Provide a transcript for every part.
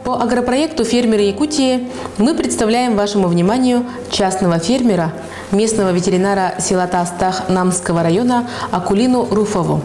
По агропроекту «Фермеры Якутии» мы представляем вашему вниманию частного фермера, местного ветеринара села Тастах Намского района Акулину Руфову,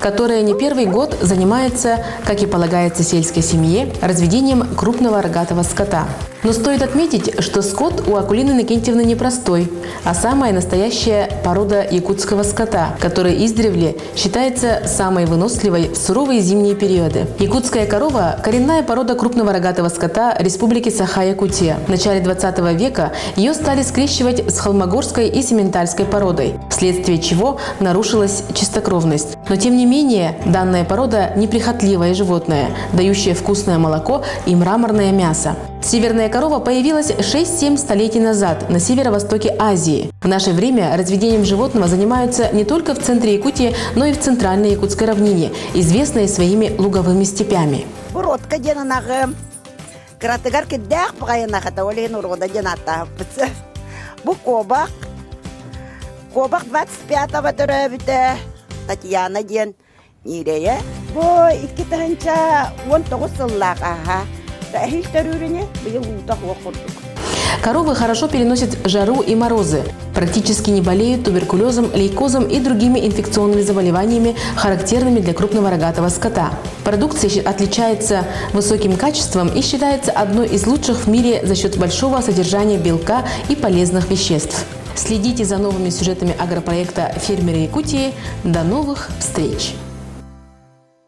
которая не первый год занимается, как и полагается сельской семье, разведением крупного рогатого скота. Но стоит отметить, что скот у Акулины Иннокентьевны непростой, а самая настоящая порода якутского скота, который издревле считается самой выносливой в суровые зимние периоды. Якутская корова – коренная порода крупного рогатого скота Республики Саха-Якутия. В начале 20 века ее стали скрещивать с холмогорской и сементальской породой, вследствие чего нарушилась чистокровность. Но тем не менее, данная порода – неприхотливое животное, дающее вкусное молоко и мраморное мясо. Северная корова появилась 6-7 столетий назад на северо-востоке Азии. В наше время разведением животного занимаются не только в центре Якутии, но и в центральной якутской равнине, известной своими луговыми степями. Татьяна ден нирее бо икитанча вон тогосыллака Коровы хорошо переносят жару и морозы, практически не болеют туберкулезом, лейкозом и другими инфекционными заболеваниями, характерными для крупного рогатого скота. Продукция отличается высоким качеством и считается одной из лучших в мире за счет большого содержания белка и полезных веществ. Следите за новыми сюжетами агропроекта «Фермеры Якутии». До новых встреч!